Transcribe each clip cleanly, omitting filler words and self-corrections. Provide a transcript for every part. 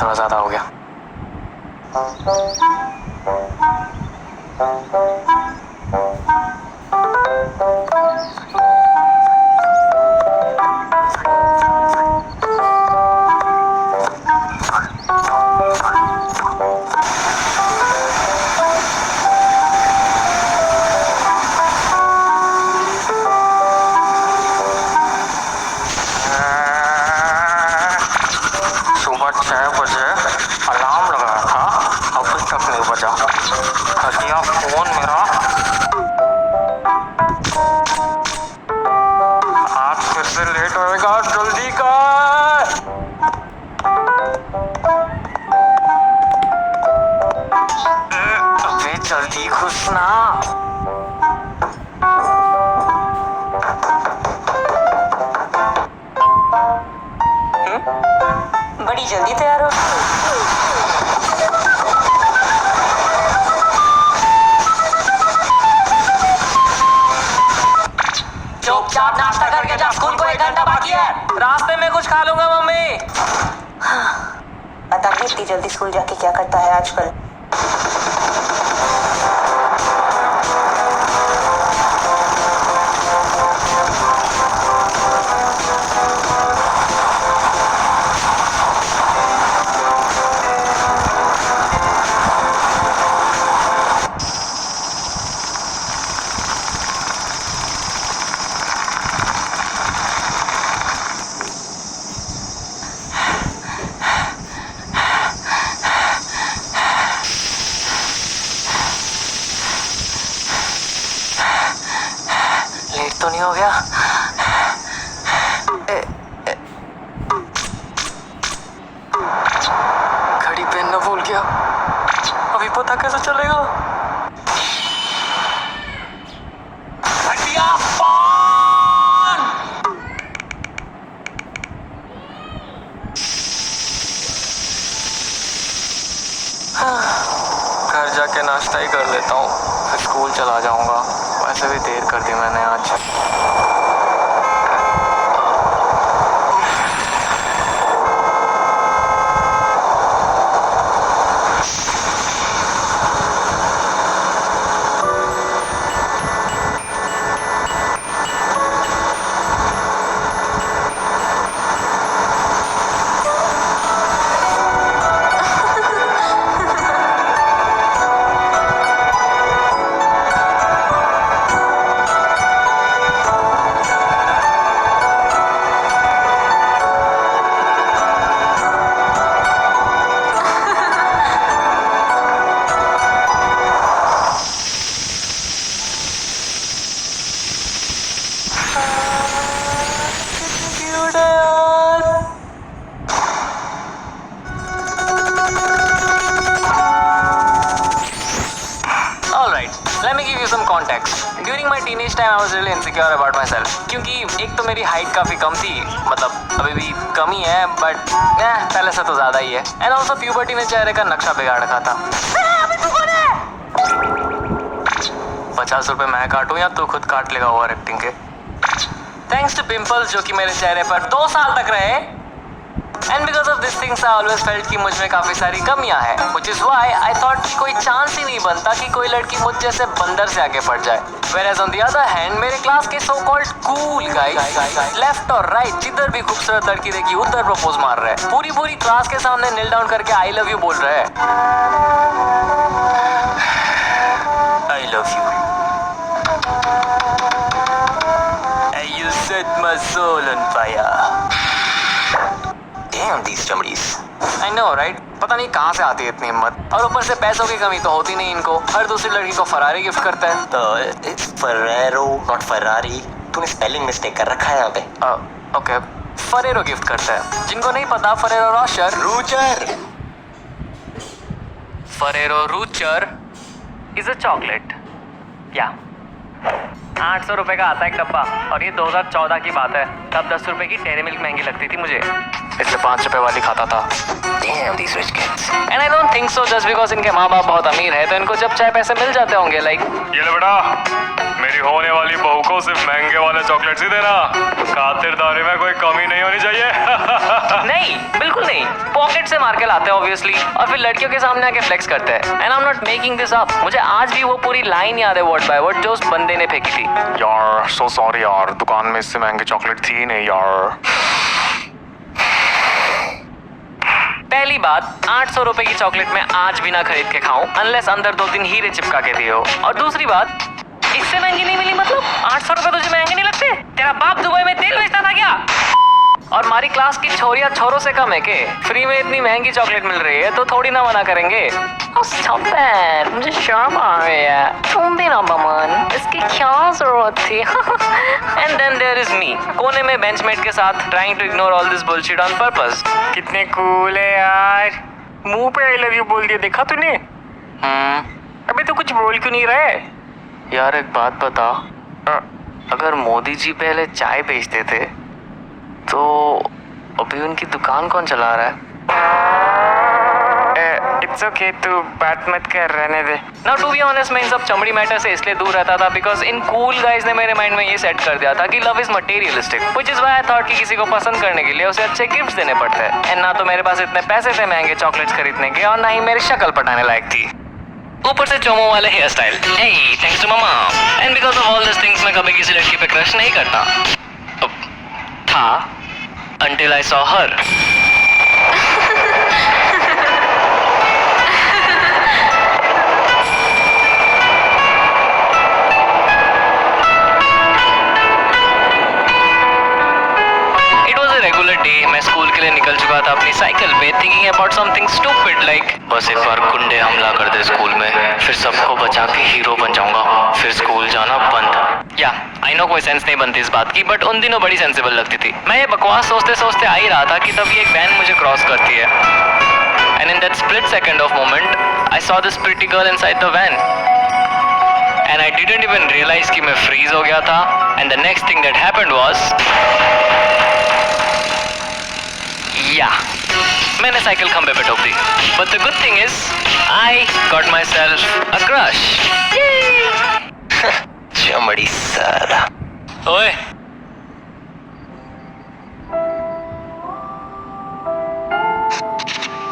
थोड़ा ज्यादा हो गया। सुबह 6 बजे अलार्म लगाया था, अभी तक नहीं बजा। घटिया फोन मेरा। आज फिर से लेट होएगा, जल्दी कर। अबे जल्दी घुसना। बड़ी जल्दी तैयार हो। चुपचाप नाश्ता करके जा, स्कूल को 1 घंटा बाकी है। रास्ते में कुछ खा लूंगा मम्मी। पता नहीं इतनी जल्दी स्कूल जाके क्या करता है आजकल। लेट तो नहीं हो गया? घड़ी पहनना भूल गया, अभी पता कैसे चलेगा? घटिया फोन! घर जाके नाश्ता ही कर लेता हूँ, फिर स्कूल चला जाऊंगा। वैसे भी देर कर दी मैंने आज। Let me give you some context. During my teenage time, I was really insecure about myself. क्योंकि एक तो मेरी हाइट काफी कम थी, मतलब अभी भी कम ही है, बट पहले से तो ज्यादा ही है। And also puberty ने चेहरे का नक्शा बिगाड़ रखा था। 50 रुपए मैं काटूं या तू खुद काट लेगा ओवर एक्टिंग के? Thanks to pimples जो कि मेरे चेहरे पर 2 साल तक रहे। And because of these things, I always felt कि मुझ में काफी सारी कमियां हैं, which is why I thought कि कोई चांस ही नहीं बनता कि कोई लड़की मुझ जैसे बंदर से आगे बढ़ जाए। Whereas on the other hand, मेरे क्लास के so called cool guys left और राइट जिधर भी खूबसूरत लड़की देखी उधर प्रपोज मार रहे हैं। पूरी क्लास के सामने नील डाउन करके I love you बोल रहे हैं। I love you. And you set my soul on fire. Damn these चमड़ीस। I know, right? पता नहीं कहाँ से आती है इतनी हिम्मत। और ऊपर से पैसों की कमी तो होती नहीं इनको। हर दूसरी लड़की को फरारी गिफ्ट करता है। तो फरेरो नॉट फरारी, तूने स्पेलिंग मिस्टेक कर रखा है यहाँ पे। ओके, फरेरो गिफ्ट करता है। जिनको नहीं पता, Ferrero Rocher Rocher Ferrero Rocher is a chocolate. क्या 800 रुपए का आता है एक डब्बा, और ये 2014 की बात है। तब 10 रुपए की डेयरी मिल्क महंगी लगती थी मुझे, इसलिए 5 रुपए वाली खाता था। Damn these rich kids. And I don't think so just because इनके माँ बाप बहुत अमीर है तो इनको जब चाहे पैसे मिल जाते होंगे। लाइक ये ले बेटा, मेरी होने वाली बहू को सिर्फ महंगे वाले चॉकलेट्स ही देना, खातिरदारी में कोई कमी नहीं होनी चाहिए। नहीं, बिल्कुल नहीं। पॉकेट से मार के लाते हैं ऑब्वियसली, और फिर लड़कियों के सामने आके फ्लेक्स करते हैं। And I am not making this up. मुझे आज भी वो पूरी लाइन याद है वर्ड बाय वर्ड जो उस बंदे ने फेंकी थी। यार सो सॉरी यार, दुकान में इससे महंगी चॉकलेट थी ही नहीं यार। पहली बात, 800 रुपए की चॉकलेट मैं आज भी ना खरीद के खाऊं अनलेस अंदर 2-3 हीरे चिपका के दिए हो। और दूसरी बात, इससे महंगी नहीं मिली मतलब 800 रुपए तुझे महंगे नहीं लगते? तेरा बाप दुबई में तेल बेचता था क्या? और हमारी क्लास की छोरियां छोरों से कम है के? फ्री में इतनी महंगी चॉकलेट मिल रही है तो थोड़ी ना मना करेंगे। Stop that, मुझे शर्म आ रही है। तुम भी ना बमन, इसकी क्या जरूरत थी? And then there is me, कोने में बेंचमेट के साथ trying to ignore all this bullshit on purpose। कितने कूल है यार, मुंह पे आई लव यू बोल दिया, देखा तूने? अबे तो कुछ बोल क्यों नहीं रहे? यार एक बात बता, अगर मोदी जी पहले चाय बेचते थे तो अभी उनकी दुकान कौन चला रहा है? इट्स ओके, तू बात मत कर, रहने दे। नाउ टू बी ऑनेस्ट, मैं इन सब चमड़ी मैटर से इसलिए दूर रहता था बिकॉज इन कूल गाइज ने मेरे माइंड में ये सेट कर दिया था कि love is materialistic, which is why I thought कि किसी को पसंद करने के लिए उसे अच्छे गिफ्ट्स देने पड़ते हैं। एंड ना तो मेरे पास इतने पैसे थे महंगे चॉकलेट्स खरीदने के, और ना ही मेरी शक्ल पटाने लायक थी। ऊपर से चोमो वाले hair style, thanks to mamma. And because of all this things मैं कभी किसी लड़की पे क्रश नहीं करता था until I saw her. मैं स्कूल के लिए निकल चुका था अपनी साइकिल पे, thinking about something stupid like बस एक बार गुंडे हमला कर दे स्कूल में, फिर सबको बचा के हीरो बन जाऊंगा, फिर स्कूल जाना बंद। या आई नो कोई सेंस नहीं बनती इस बात की, बट उन दिनों बड़ी सेंसिबल लगती थी। मैं ये बकवास सोचते सोचते आ ही रहा था कि तभी एक वैन मुझे क्रॉस करती है। And in that split second of moment I saw this pretty girl inside the van and I didn't even realise कि मैं फ्रीज हो गया था। And the next thing that happened was, मैंने साइकिल खंबे पे ठोक दी। But the good thing is I got myself a crush. चमड़ी साला। ओए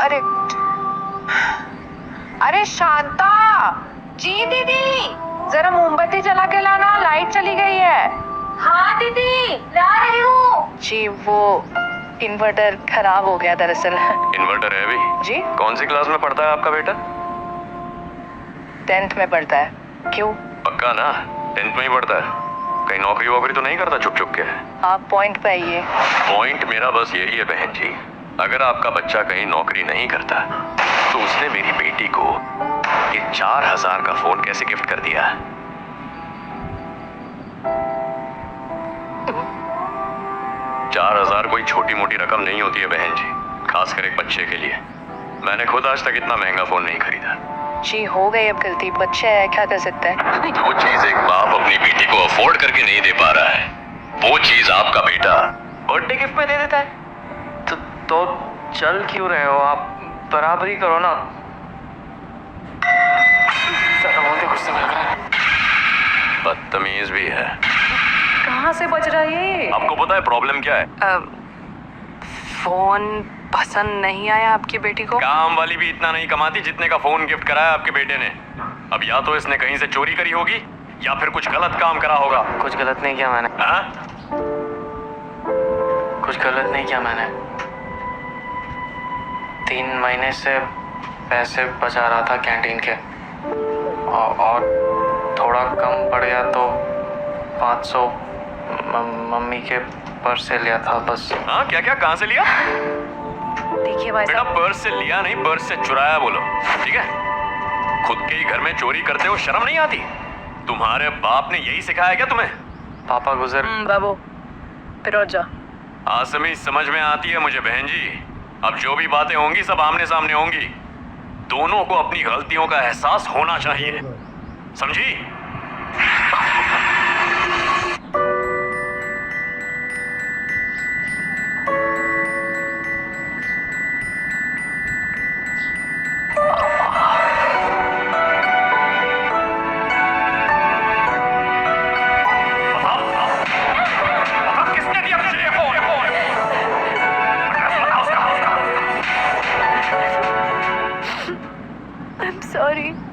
अरे अरे शांता जी, दीदी जरा मोमबत्ती जला के लाना, लाइट चली गई है। हाँ दीदी, ला रही हूँ। जी वो इन्वर्टर खराब हो गया दरअसल। इन्वर्टर है भी? जी, कौन सी क्लास में पढ़ता है आपका बेटा? 10th में पढ़ता है। क्यों? पक्का ना 10th में ही पढ़ता है? कहीं नौकरी वोकरी तो नहीं करता छुप छुप के? आप पॉइंट पे आइए। पॉइंट मेरा बस यही है बहन जी, अगर आपका बच्चा कहीं नौकरी नहीं करता तो उसने मेरी बेटी को ये 4000 का फोन कैसे गिफ्ट कर दिया? चार 4000 कोई छोटी मोटी रकम नहीं होती है बहन जी, खासकर एक बच्चे के लिए। मैंने खुद आज तक इतना महंगा फोन नहीं खरीदा। जी हो गई अब गलती, बच्चा है क्या कर सकता है। जो चीज एक बाप अपनी बेटी को अफोर्ड करके नहीं दे पा रहा है, वो चीज आपका बेटा बर्थडे गिफ्ट में दे देता है। तो चल क्यों रहे हो आप, बराबरी करो ना। गुस्से में लग रहा है। बदतमीज भी है। कहाँ से बच रहा है ये? आपको पता है प्रॉब्लम क्या है? फोन पसंद नहीं आया आपकी बेटी को? काम वाली भी इतना नहीं कमाती जितने का फोन गिफ्ट कराया आपके बेटे ने। अब या तो इसने कहीं से चोरी करी होगी या फिर कुछ गलत काम करा होगा। कुछ गलत नहीं किया मैंने। हाँ? कुछ गलत नहीं किया मैंने। 3 महीने से पैसे बचा रहा था कैंटीन के, और थोड़ा कम पड़ गया तो 500 मम्मी के पर्स से लिया था बस। हाँ क्या क्या कहाँ से लिया? देखिए भाई बेटा साहब, पर्स से लिया नहीं, पर्स से चुराया बोलो, ठीक है? खुद के ही घर में चोरी करते हो, शर्म नहीं आती? तुम्हारे बाप ने यही सिखाया क्या तुम्हें? पापा गुजर। बाबू फिर और जा। आसमी समझ में आती है मुझे बहन जी। अब जो भी बातें होंगी सब आमने सामने होंगी। दोनों को अपनी गलतियों का एहसास होना चाहिए, समझी? किसने दिया तुझे ये फोन? बेबी।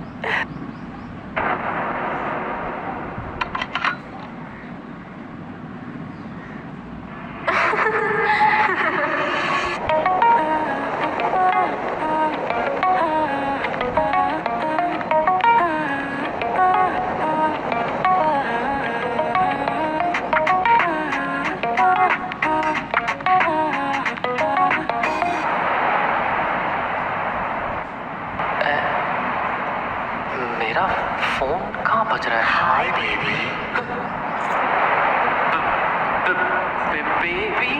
मेरा फोन कहाँ बज रहा है? Hi baby. बेबी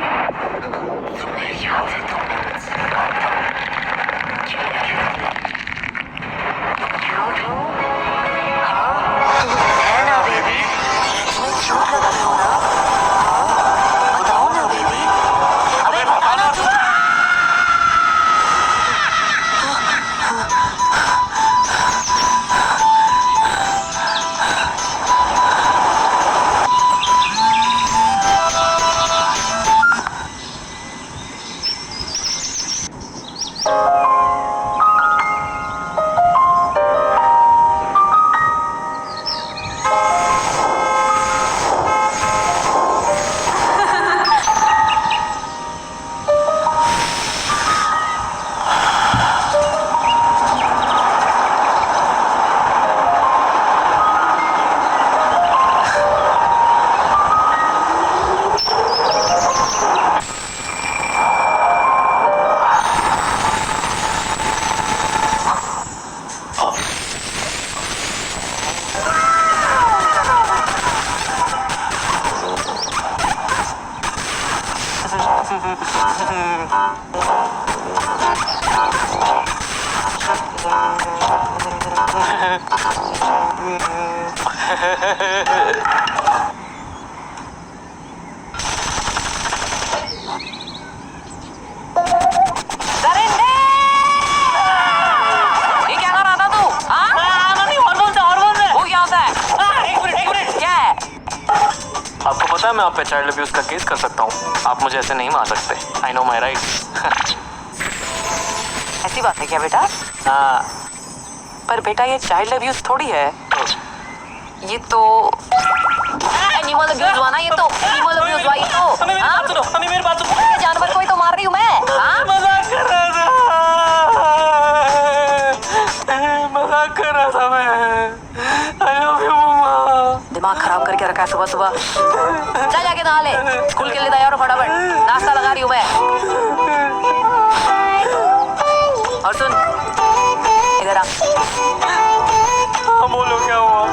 आपको पता है मैं आप पे चाइल्ड अब्यूज का केस कर सकता हूँ। आप मुझे ऐसे नहीं मार सकते। I know my right. ऐसी बात है क्या बेटा? हाँ पर बेटा ये चाइल्ड अब्यूज थोड़ी है, ये तो एनिमल अब्यूज हुआ ना। ये तो एनिमल अब्यूज हुआ। ये तो हमें मेरी बात सुनो, हमें मेरी बात सुनो। ये जानवर को ही तो मार रही हूँ मैं। हाँ मजाक कर रहा था, मजाक कर रहा था मैं। आई लव यू मम्मा। दिमाग खराब करके रखा है सुबह सुबह। चल जाके नहा ले, स्कूल के लिए तैयार हो फटाफट। नाश्ता लगा रही हूँ मैं। और सुन इधर आ। हाँ बोलो क्या हुआ?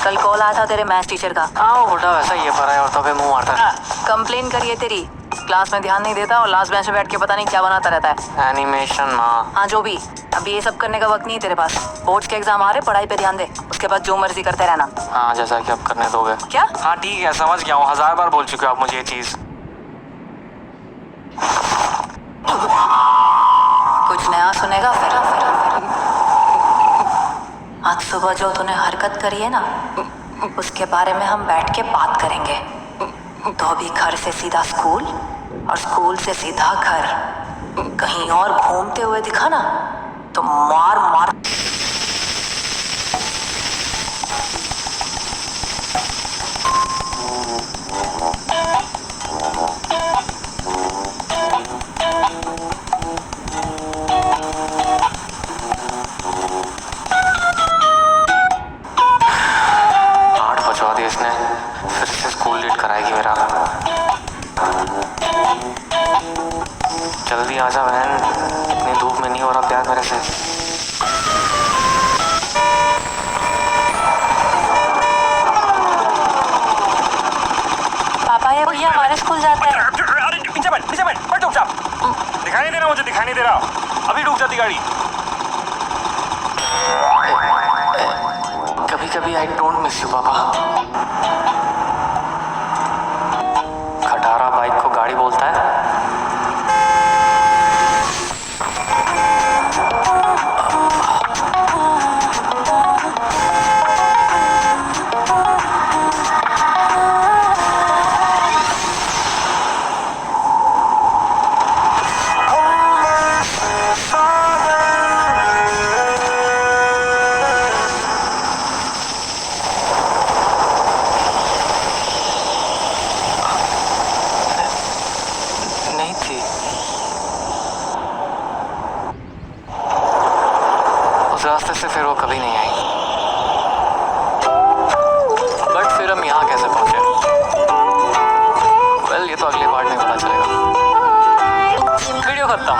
कल कॉल आया था तेरे मैथ्स टीचर का। हाँ वो वैसा ही है, पढ़ाई और तो पे मुंह मारता है। कंप्लेन करिए तेरी, क्लास में ध्यान नहीं देता और लास्ट बेंच में बैठ के पता नहीं क्या बनाता रहता है। एनिमेशन माँ। हाँ जो भी, अभी ये सब करने का वक्त नहीं है तेरे पास। बोर्ड्स के एग्जाम आ रहे, पढ़ाई पे ध्यान दे, उसके बाद जो मर्जी करते रहना। हाँ जैसा कि अब करने दोगे। क्या? हाँ ठीक है, समझ गया हूँ। 1000 बार बोल चुके हो आप मुझे ये चीज। कुछ नया सुनेगा फिर? आज सुबह जो तूने हरकत करी है ना, उसके बारे में हम बैठ के बात करेंगे। तो अभी घर से सीधा स्कूल और स्कूल से सीधा घर, कहीं और घूमते हुए दिखा ना तो मार मार। इसने फिर से स्कूल लेट कराएगी मेरा। जल्दी आजा बहन, इतनी धूप में नहीं हो रहा प्यार मेरे से। पापा ये भैया हमारे स्कूल जाते हैं। पीछे बैठ। नीचे बैठ चुपचाप। दिखाई नहीं दे रहा मुझे, दिखाई नहीं दे रहा। अभी रुक जाती गाड़ी। कभी कभी आई डोंट मिस यू पापा। खटारा बाइक को गाड़ी बोलता है। नहीं थी। उस रास्ते से फिर वो कभी नहीं आई। बट फिर हम यहाँ कैसे पहुंचे? वेल, ये तो अगली पार्ट में पता चलेगा। वीडियो खत्म।